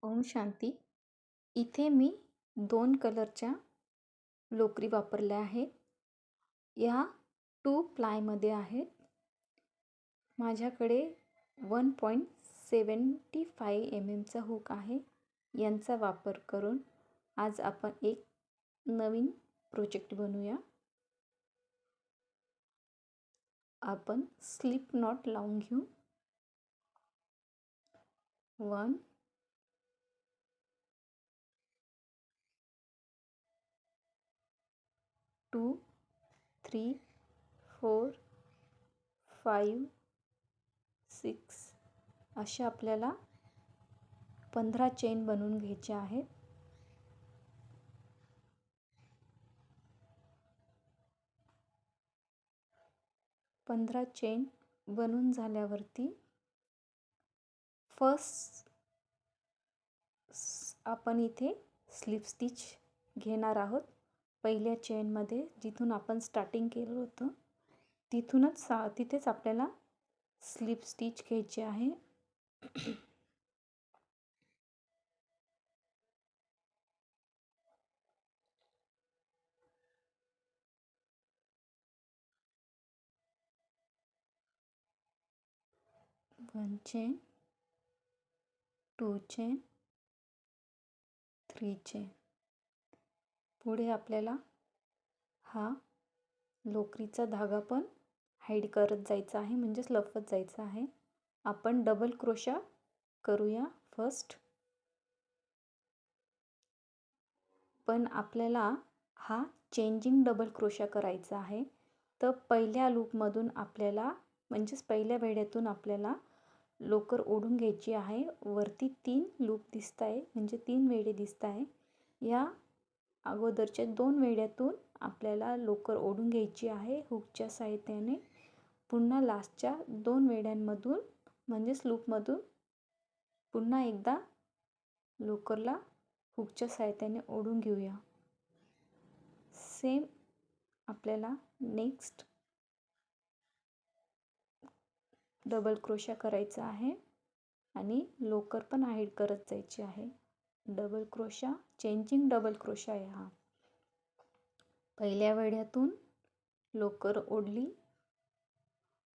ओम शांती. इथे मी 2 कलरच्या लोकरी वापरल्या आहेत. या 2 प्लायमध्ये आहेत. माझ्याकडे 1.75 चा हुक आहे. यांचा वापर करून आज आपण एक नवीन प्रोजेक्ट बनवूया. आपण स्लिप नॉट लावून घेऊ. 1 2 3 4 5 6 अशा आपल्याला 15 चेन बनवून घ्यायच्या आहेत. 15 चेन बनवून झाल्यावरती फर्स्ट आपण इथे स्लिप स्टिच घेणार आहोत. पहिल्या चेनमध्ये जिथून आपण स्टार्टिंग केलं होतं तिथेच आपल्याला स्लिप स्टिच घ्यायचे आहे. One chain, 2 chain, 3 chain. पुढे आपल्याला हा लोकरीचा धागा पण हाईड करत जायचा आहे, म्हणजेच लपवत जायचा आहे. आपण डबल क्रोशा करूया फर्स्ट. पण आपल्याला हा चेंजिंग डबल क्रोशा करायचा आहे. तर पहिल्या लूपमधून आपल्याला म्हणजेच पहिल्या वेढ्यातून आपल्याला लोकर ओढून घ्यायची आहे. वरती 3 लूप दिसत आहे, म्हणजे 3 वेढे दिसत आहे. या अगोदरच्या 2 वेढ्यातून आपल्याला लोकर ओढून घ्यायची आहे हुकच्या साहाय्याने. पुन्हा लास्टच्या 2 वेढ्यांमधून म्हणजेच लूपमधून पुन्हा एकदा लोकरला हुकच्या साहाय्याने ओढून घेऊया. सेम आपल्याला नेक्स्ट डबल क्रोशा करायचा आहे आणि लोकर पण हाईड करत जायची आहे. Double crochet, changing double crochet आहे हा. पहिल्या वेढ्यातून लोकर ओढली,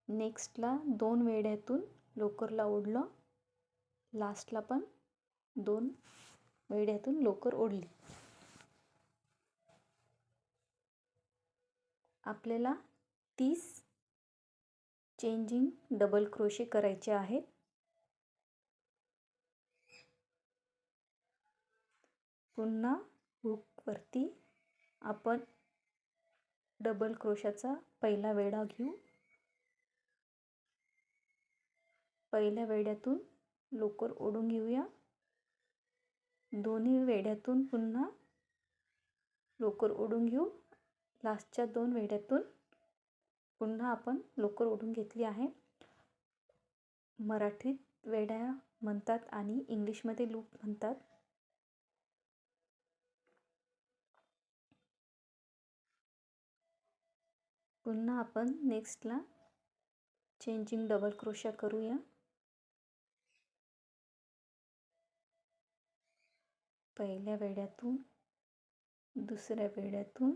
नेक्स्टला 2 वेढ्यातून लोकरला ओढलं, लास्टला पण 2 वेढ्यातून लोकर ओढली. आपल्याला 30 चेंजिंग डबल क्रोशे करायचे आहेत. पुन्हा हुकवरती आपण डबल क्रोशाचा पहिला वेढा घेऊ. पहिल्या वेढ्यातून लोकर ओढून घेऊया. दोन्ही वेढ्यातून पुन्हा लोकर ओढून घेऊ. लास्टच्या 2 वेढ्यातून पुन्हा आपण लोकर ओढून घेतली आहे. मराठीत वेढ्या म्हणतात आणि इंग्लिशमध्ये लूप म्हणतात. पुन्हा आपण नेक्स्टला चेंजिंग डबल क्रोशा करूया. पहिल्या वेढ्यातून, दुसऱ्या वेढ्यातून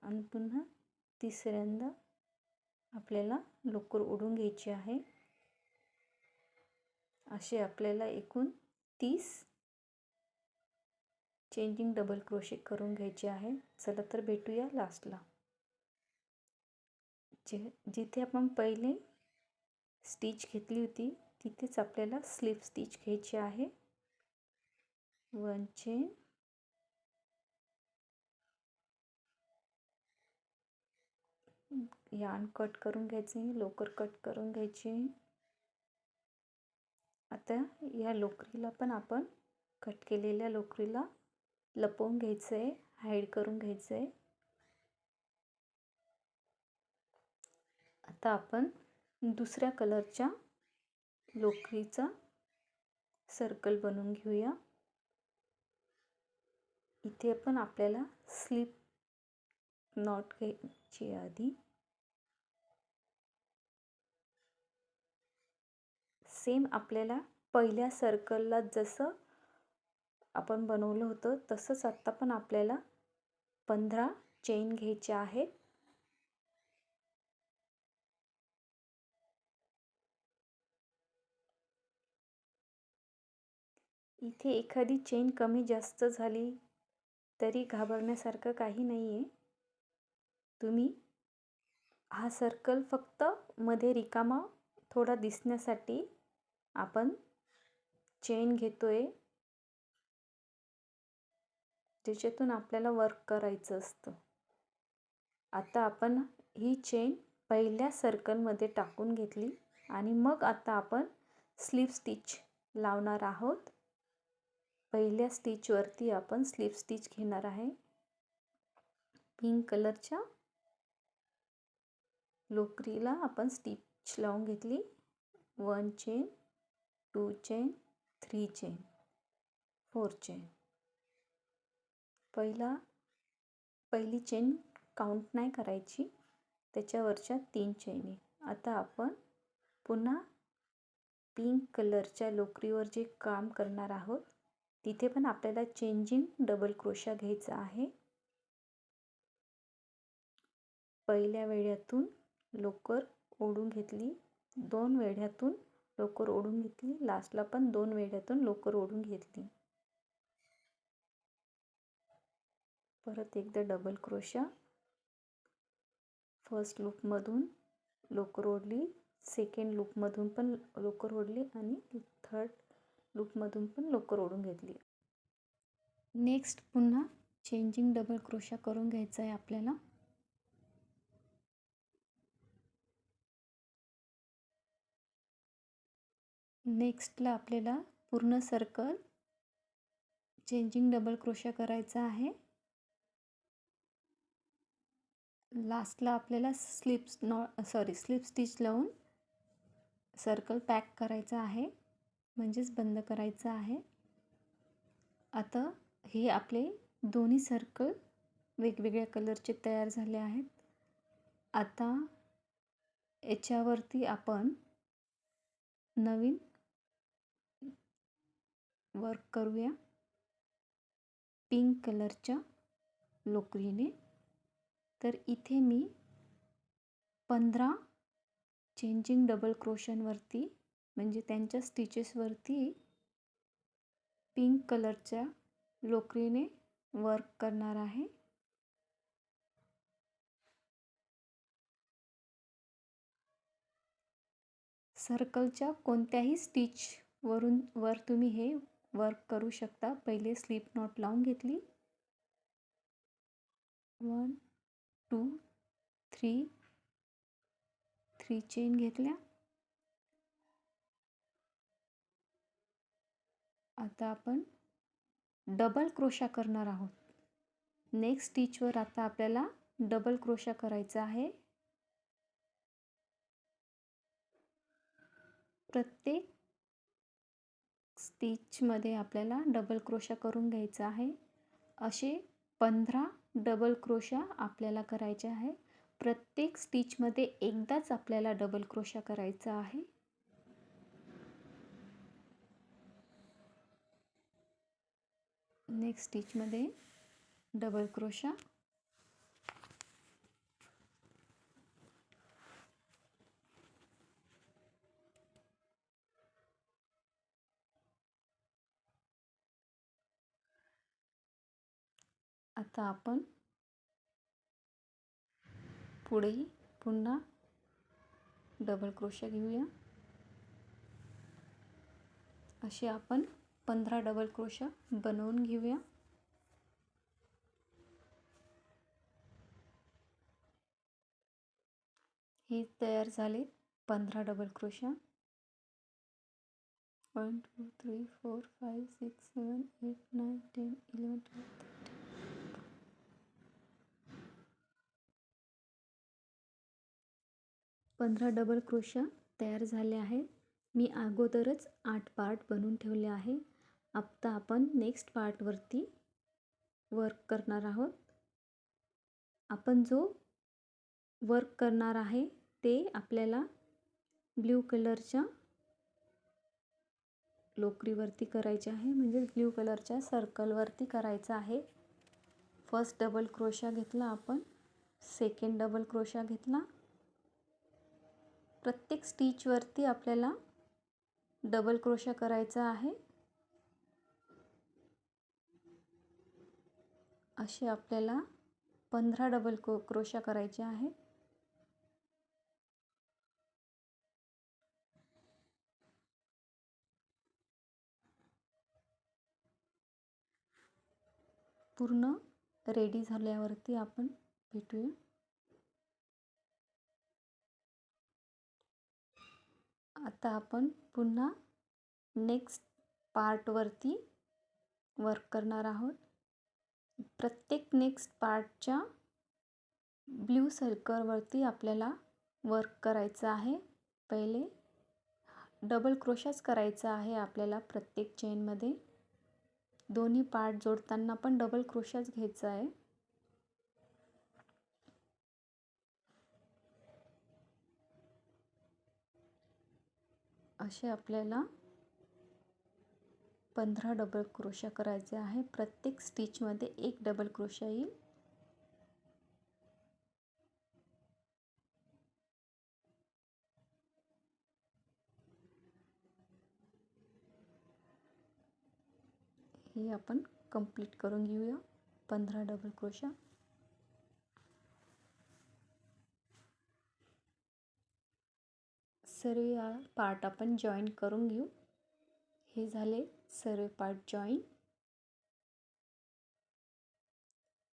आणि पुन्हा तिसऱ्यांदा आपल्याला लोकर ओढून घ्यायची आहे. असे आपल्याला एकूण 30 चेंजिंग डबल क्रोशे करून घ्यायचे आहे. चला तर भेटूया लास्टला. जिथे आपण पहिले स्टिच घेतली होती तिथेच आपल्याला स्लिप स्टिच घ्यायची आहे. 1 चेन, यार्न कट करून घ्यायचे, लोकर कट करून घ्यायची. आता या लोकरीला पण आपण कट केलेल्या लोकरीला लपवून घ्यायचं आहे, हाईड करून घ्यायचं आहे. आता आपण दुसऱ्या कलरच्या लोकरीचा सर्कल बनवून घेऊया. इथे पण आपल्याला स्लिप नॉट घ्यायची आधी. सेम आपल्याला पहिल्या सर्कलला जसं आपण बनवलं होतं तसंच आत्ता पण आपल्याला 15 चेन घ्यायच्या आहेत. इथे एखादी चेन कमी जास्त झाली तरी घाबरण्यासारखं काही नाही आहे. तुम्ही हा सर्कल फक्त मध्ये रिकामा थोडा दिसण्यासाठी आपण चेन घेतोय, ज्याच्यातून आपल्याला वर्क करायचं असतं. आता आपण ही चेन पहिल्या सर्कलमध्ये टाकून घेतली आणि मग आता आपण स्लिप स्टिच लावणार आहोत. पहिल्या स्टिचवरती आपण स्लिप स्टिच घेणार आहे. पिंक कलरच्या लोकरीला आपण स्टिच लावून घेतली. 1 चेन, 2 चेन, 3 चेन, 4 चेन. पहिली चेन काउंट नाही करायची, त्याच्यावरच्या 3 चेनी. आता आपण पुन्हा पिंक कलरच्या लोकरीवर जे काम करणार आहोत तिथे पण आपल्याला चेंजिंग डबल क्रोशा घ्यायचा आहे. पहिल्या वेढ्यातून लोकर ओढून घेतली, 2 वेढ्यातून लोकर ओढून घेतली, लास्टला पण 2 वेढ्यातून लोकर ओढून घेतली. परत एकदा डबल क्रोशा. फर्स्ट लूपमधून लोकर ओढली, सेकंड लूपमधून पण लोकर ओढली आणि थर्ड लूपमधून पण लोकर ओढून घेतली. नेक्स्ट पुन्हा चेंजिंग डबल क्रोशा करून घ्यायचा आहे आपल्याला. नेक्स्टला आपल्याला पूर्ण सर्कल चेंजिंग डबल क्रोशा करायचा आहे. लास्टला आपल्याला स्लिप स्टिच लावून सर्कल पॅक करायचा आहे, म्हणजेच बंद करायचं आहे. आता हे आपले दोन्ही सर्कल वेगवेगळ्या कलरचे तयार झाले आहेत. आता याच्यावरती आपण नवीन वर्क करूया पिंक कलरच्या लोकरीने. तर इथे मी 15 चेंजिंग डबल क्रोशांवरती म्हणजे त्यांच्या स्टिचेसवरती पिंक कलरच्या लोकरीने वर्क करणार आहे. सर्कलच्या कोणत्याही वर तुम्ही हे वर्क करू शकता. पहिले स्लिप नॉट लावून घेतली, 1 2 3 चेन घेतल्या. आता आपण डबल क्रोशा करणार आहोत. नेक्स्ट स्टिचवर आता आपल्याला डबल क्रोशा करायचा आहे. प्रत्येक स्टिचमध्ये आपल्याला डबल क्रोशा करून घ्यायचा आहे. असे 15 डबल क्रोशा आपल्याला करायचे आहे. प्रत्येक स्टिचमध्ये एकदाच आपल्याला डबल क्रोशा करायचा आहे. नेक्स्ट स्टिचमध्ये डबल क्रोशा. आता आपण पुढे पुन्हा डबल क्रोशा घेऊया. असे आपण 15 डबल क्रोशा बनवून घेऊया. हे तयार झाले 15 डबल क्रोशा. 1 2 3 4 5 6 7 8 9 10 11 12 13. 15 डबल क्रोशा तयार झाले आहेत. मी अगोदरच 8 पार्ट बनवून ठेवले आहे. आता आपण नेक्स्ट पार्टवरती वर्क करणार आहोत. आपण जो वर्क करणार आहे ते आपल्याला ब्ल्यू कलरच्या लोकरीवरती करायचे आहे, म्हणजे ब्ल्यू कलरच्या सर्कलवरती करायचं आहे. फर्स्ट डबल क्रोशा घेतला आपण, सेकंड डबल क्रोशा घेतला. प्रत्येक स्टिचवरती आपल्याला डबल क्रोशा करायचा आहे. असे आपल्याला 15 डबल क्रोशा करायचे आहे. पूर्ण रेडी झाल्यावरती आपण भेटूया. आता आपण पुन्हा नेक्स्ट पार्टवरती वर्क करणार आहोत. प्रत्येक नेक्स्ट पार्टच्या ब्ल्यू सर्कलवरती आपल्याला वर्क करायचं आहे. पहिले डबल क्रोशाच करायचा आहे आपल्याला प्रत्येक चेनमध्ये. दोन्ही पार्ट जोडताना पण डबल क्रोशाच घ्यायचा आहे. असे आपल्याला 15 डबल क्रोशा करायचे आहे. प्रत्येक स्टिचमध्ये एक डबल क्रोशा येईल. हे आपण कंप्लीट करून घेऊया 15 डबल क्रोशा. सर्व पार्ट आपण जॉईन करून घेऊ. हे झाले सर्व पार्ट जॉईन.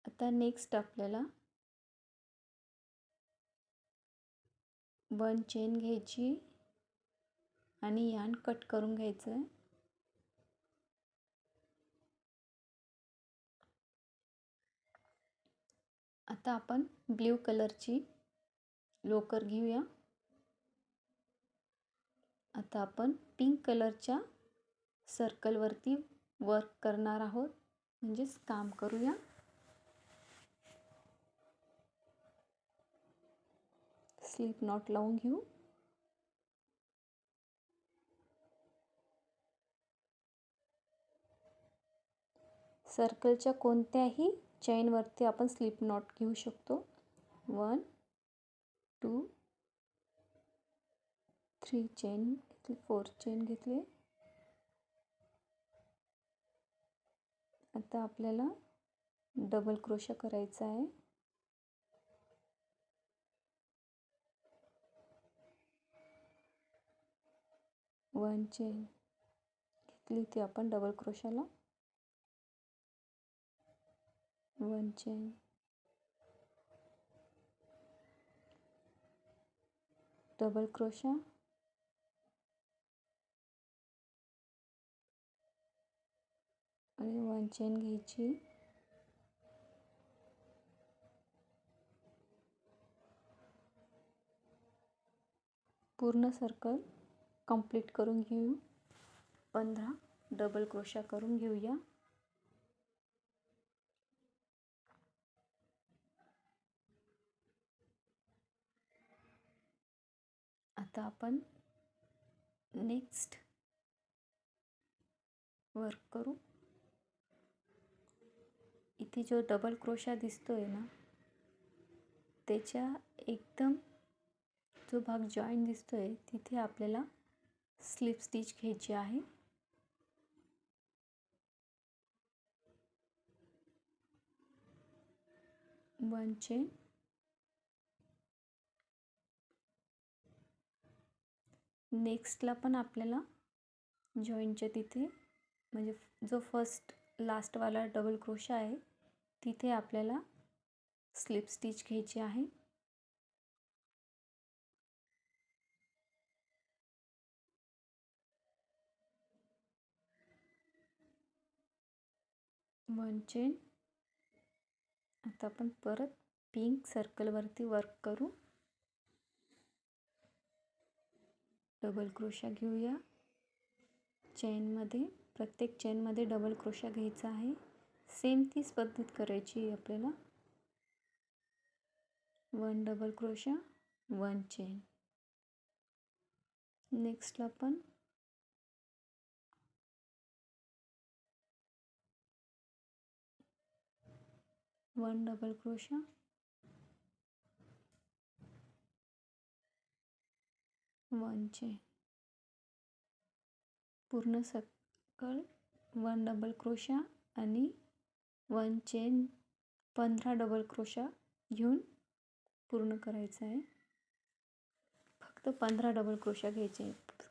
आता नेक्स्ट आपल्याला 1 चेन घ्यायची आणि यार्न कट करून घ्यायचं आहे. आता आपण ब्ल्यू कलरची लोकर घेऊया. आता आपण पिंक कलरच्या सर्कलवरती वर्क करणार आहोत, म्हणजेच काम करूया. स्लिप नॉट लावून घेऊ. सर्कलच्या कोणत्याही चेनवरती आपण स्लिप नॉट घेऊ शकतो. 1 2 3 चेन घेतले, 4 चेन घेतले. आता आपल्याला डबल क्रोशा करायचा आहे. वन चेन घेतली ती आपण डबल क्रोशाला. 1 चेन, डबल क्रोशा, आणि 1 चेन घ्यायची. पूर्ण सर्कल कंप्लीट करून घेऊ. 15 डबल क्रोशा करून घेऊया. आता आपण नेक्स्ट वर्क करू. इथे जो डबल क्रोशा दिसतोय ना, त्याच्या एकदम जो भाग जॉईन दिसतोय तिथे आपल्याला स्लिप स्टिच घ्यायची आहे. वन चेन, नेक्स्टला पण आपल्याला जॉईंटच्या तिथे, म्हणजे जो फर्स्ट लास्टवाला डबल क्रोशा आहे तिथे आपल्याला स्लिप स्टिच घ्यायची आहे. One chain. आता आपण परत पिंक सर्कलवरती वर्क करू. डबल क्रोशा घेऊया. चेनमध्ये, प्रत्येक चेनमध्ये डबल क्रोशा घ्यायचा आहे. सेम तीच पद्धत करायची आहे आपल्याला. 1 डबल क्रोशा, 1 चेन. नेक्स्टला पण 1 डबल क्रोशा, 1 चेन, पूर्ण सर्कल 1 डबल क्रोशा आणि 1 चेन 15 डबल क्रोशा घेऊन पूर्ण करायचं आहे. फक्त 15 डबल क्रोशा घ्यायचे आहेत.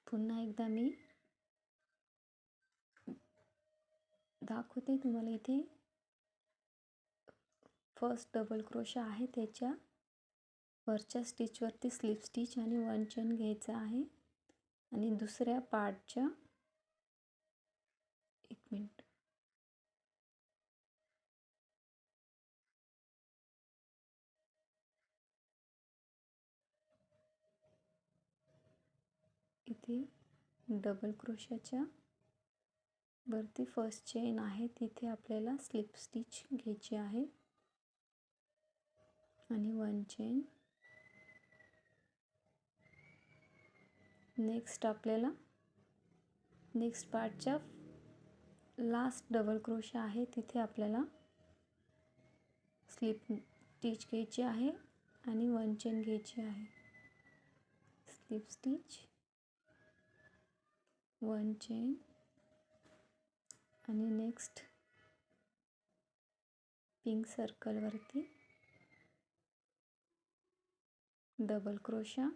पुन्हा एकदा मी दाखवते तुम्हाला. इथे फर्स्ट डबल क्रोशा आहे, त्याच्या वरच्या स्टिचवरती स्लिप स्टिच आणि 1 चेन घ्यायचा आहे. आणि दुसऱ्या पार्टच्या, एक मिनिट, इथे डबल क्रोशाच्या वरती फर्स्ट चेन आहे, तिथे आपल्याला स्लिप स्टिच घ्यायची आहे आणि 1 चेन. नेक्स्ट आपल्याला नेक्स्ट पार्टच्या लास्ट डबल क्रोशा आहे, तिथे आपल्याला स्लिप स्टिच घ्यायची आहे आणि 1 चेन घ्यायची आहे. स्लिप स्टिच, 1 चेन आणि नेक्स्ट पिंक सर्कलवरती डबल क्रोशा,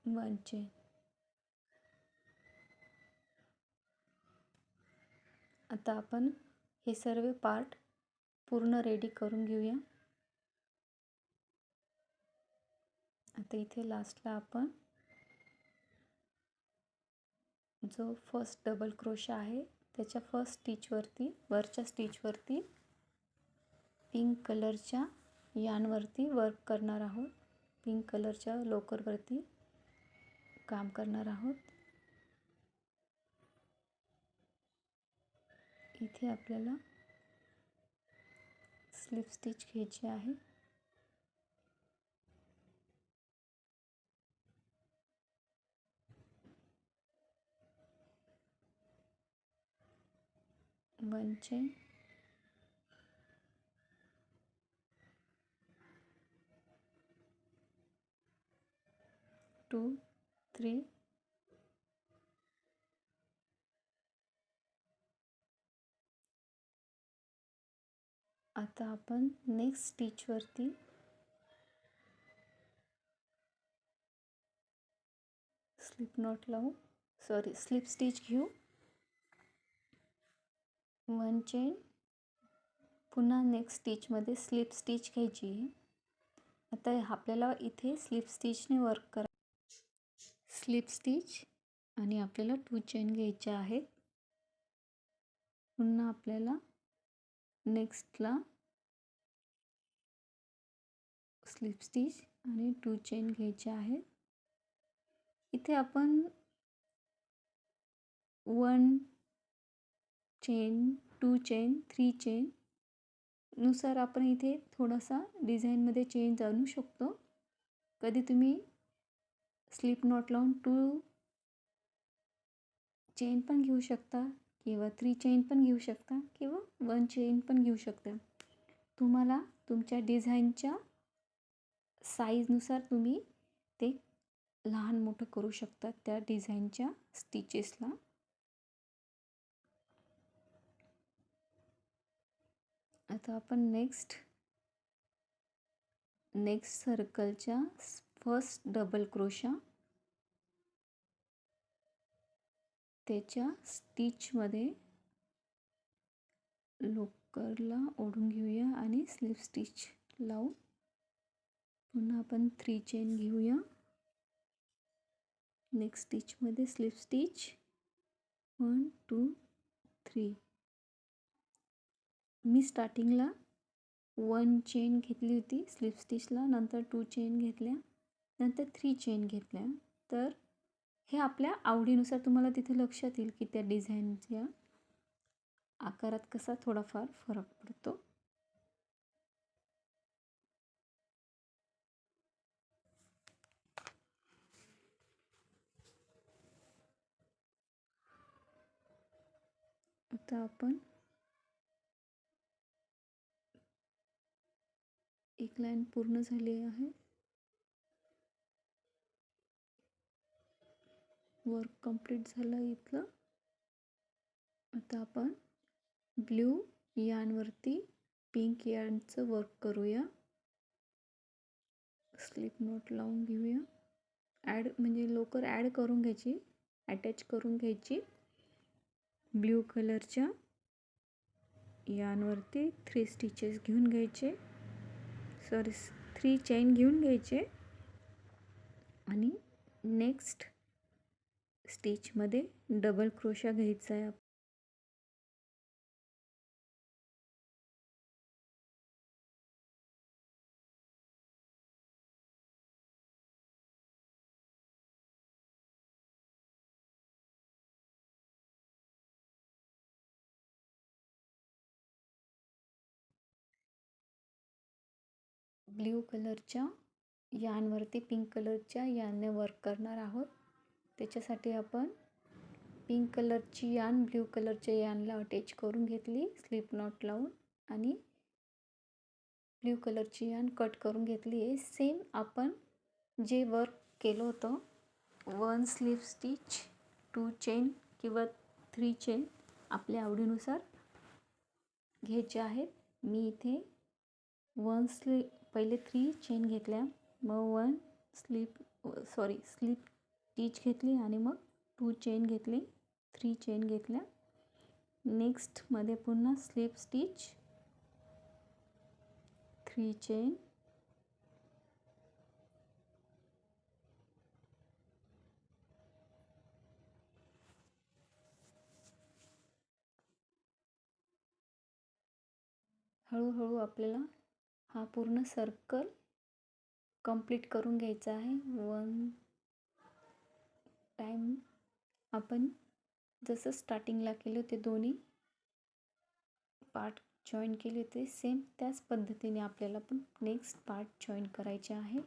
1 चेन. आता आपण हे सर्व पार्ट पूर्ण रेडी करून घेऊया. आता इथे लास्टला आपण जो फर्स्ट डबल क्रोशा आहे त्याच्या फर्स्ट स्टिचवरती, वरच्या स्टिचवरती पिंक कलरच्या यानवरती वर्क करणार आहोत. पिंक कलरच्या लोकरवरती काम करणार आहोत. इथे आपल्याला स्लिप स्टिच घ्यायची आहे. वन चेन, 2 3, आता आपण नेक्स्ट स्टिचवरती स्लिप नॉट लावू, स्लिप स्टिच घेऊ. 1 चेन, पुन्हा नेक्स्ट स्टिचमध्ये स्लिप स्टिच घ्यायची आहे. आता आपल्याला इथे स्लिप स्टिचने वर्क करा. स्लिप स्टिच आणि आपल्याला 2 चेन घ्यायच्या आहेत. पुन्हा आपल्याला नेक्स्टला स्लिप स्टिच आणि 2 चेन घ्यायचे आहेत. इथे आपण 1 चेन, 2 चेन, 3 चेन नुसार आपण इथे थोडासा डिझाईनमध्ये चेंज आणू शकतो. कधी तुम्ही स्लिप नॉट लावून 2 चेन पण घेऊ शकता किंवा 3 चेन पण घेऊ शकता किंवा 1 चेन पण घेऊ शकता. तुम्हाला तुमच्या डिझाईनच्या साईजनुसार तुम्ही ते लहान मोठं करू शकता त्या डिझाईनच्या स्टिचेसला. आता आपण नेक्स्ट सर्कलच्या फर्स्ट डबल क्रोशा त्याच्या स्टिचमध्ये लोकरला ओढून घेऊया आणि स्लिप स्टिच लावू. पुन्हा आपण 3 चेन घेऊया. नेक्स्ट स्टिचमध्ये स्लिप स्टिच 1 2 3. मी स्टार्टिंगला 1 चेन घेतली होती स्लिप स्टिचला, नंतर 2 चेन घेतल्या, नंतर 3 चेन घेतल्या. तर हे आपल्या आवडीनुसार तुम्हाला तिथे लक्षात येईल की त्या डिझाईनच्या आकारात कसा थोडाफार फरक पडतो. आता आपण एक लाईन पूर्ण झाली आहे. वर्क कंप्लीट झालं इथलं. आता आपण ब्ल्यू यानवरती पिंक यानचं वर्क करूया. स्लिप नोट लावून घेऊया. म्हणजे लवकर ॲड करून घ्यायची, अटॅच करून घ्यायची. ब्ल्यू कलरच्या यानवरती 3 स्टिचेस घेऊन घ्यायचे, 3 चेन घेऊन घ्यायचे आणि नेक्स्ट स्टिचमध्ये डबल क्रोशा घ्यायचा आहे. ब्ल्यू कलरच्या यानवरती पिंक कलरच्या याने वर्क करणार आहोत. त्याच्यासाठी आपण पिंक कलरची यान ब्ल्यू कलरच्या यानला अटॅच करून घेतली स्लिप नॉट लावून आणि ब्ल्यू कलरची यान कट करून घेतली आहे. सेम आपण जे वर्क केलं होतं 1 स्लिप स्टिच, 2 चेन किंवा 3 चेन आपल्या आवडीनुसार घ्यायचे आहेत. मी इथे पहिले 3 चेन घेतल्या, मग स्लिप स्टिच घेतली आणि मग 2 चेन घेतली, 3 चेन घेतल्या. नेक्स्टमध्ये पुन्हा स्लिप स्टिच, 3 चेन, हळूहळू आपल्याला हा पूर्ण सर्कल कंप्लीट करून घ्यायचा आहे. 1 टाइम आपण जसं स्टार्टिंगला केले होते दोन्ही पार्ट जॉईन केले होते, सेम त्याच पद्धतीने आपल्याला पण नेक्स्ट पार्ट जॉईन करायचे आहे.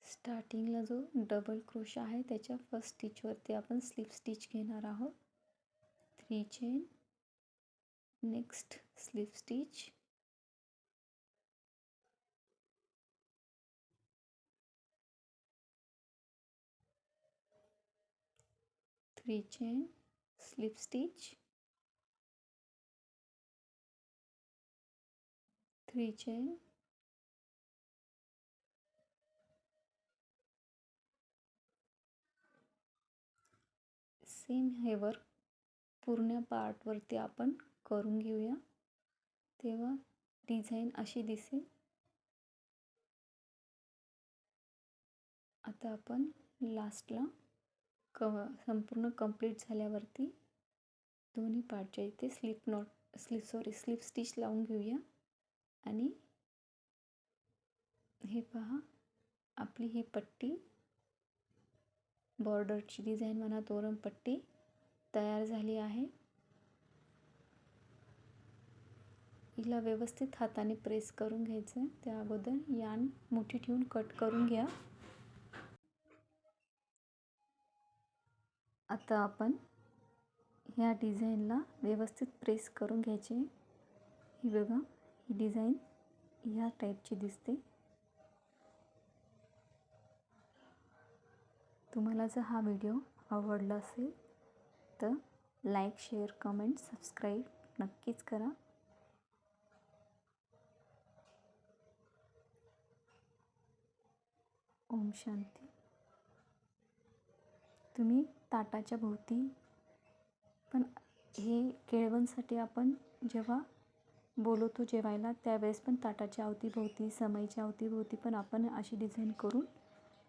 स्टार्टिंगला जो डबल क्रोशा आहे त्याच्या फर्स्ट स्टिचवरती आपण स्लिप स्टिच घेणार आहोत. 3 chain, next slip stitch, 3 chain, slip stitch, 3 chain, same हे वर्क पूर्ण पार्टवरती आपण करून घेऊया, तेव्हा डिझाईन अशी दिसेल. आता आपण लास्टला संपूर्ण कंप्लीट झाल्यावरती दोन्ही पार्टच्या इथे स्लिप स्टिच लावून घेऊया. आणि हे पहा, आपली ही पट्टी बॉर्डरची डिझाईन म्हणा, तोरण पट्टी तयार झाली आहे. हिला व्यवस्थित हाताने प्रेस करून घ्यायचं. त्या अगोदर यान मुठी ठेवून कट करून घ्या. आता आपण ह्या डिझाईनला व्यवस्थित प्रेस करून घ्यायचे. ही बघा, ही डिझाईन ह्या टाईपची दिसते. तुम्हाला जर हा व्हिडिओ आवडला असेल तर लाईक, शेअर, कमेंट, सबस्क्राईब नक्कीच करा. ओम शांती. तुम्ही ताटाच्या भोवती पण हे केळवणसाठी आपण जेव्हा बोलवतो जेवायला त्यावेळेस पण ताटाच्या अवतीभोवती, समईच्या अवतीभोवती पण आपण अशी डिझाईन करून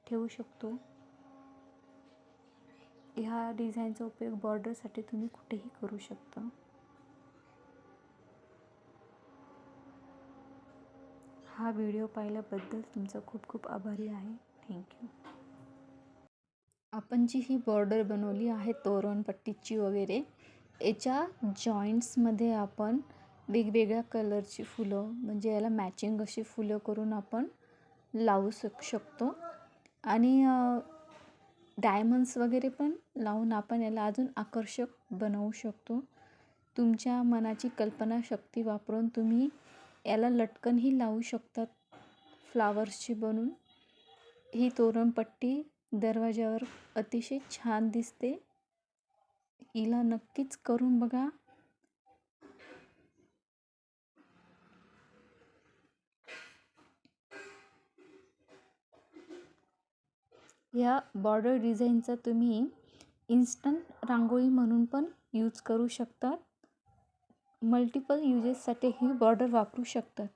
ठेवू शकतो. ह्या डिझाईनचा उपयोग बॉर्डरसाठी तुम्ही कुठेही करू शकता. हा व्हिडिओ पाहिल्याबद्दल तुमचा खूप खूप आभारी आहे. थँक्यू. आपण जी ही बॉर्डर बनवली आहे तोरणपट्टीची वगैरे, याच्या जॉईंट्समध्ये आपण वेगवेगळ्या कलरची फुलं, म्हणजे याला मॅचिंग अशी फुलं करून आपण लावू शकतो. आणि डायमंड्स वगैरे पण लावून आपण याला अजून आकर्षक बनवू शकतो. तुमच्या मनाची कल्पनाशक्ती वापरून तुम्ही याला लटकनही लावू शकतात फ्लावर्सची बनवून. ही तोरणपट्टी दरवाजावर अतिशय छान दिसते. हिला नक्कीच करून बघा. या बॉर्डर डिझाईनचा तुम्ही इन्स्टंट रांगोळी म्हणून पण यूज करू शकतात. मल्टिपल युजेससाठी ही बॉर्डर वापरू शकतात.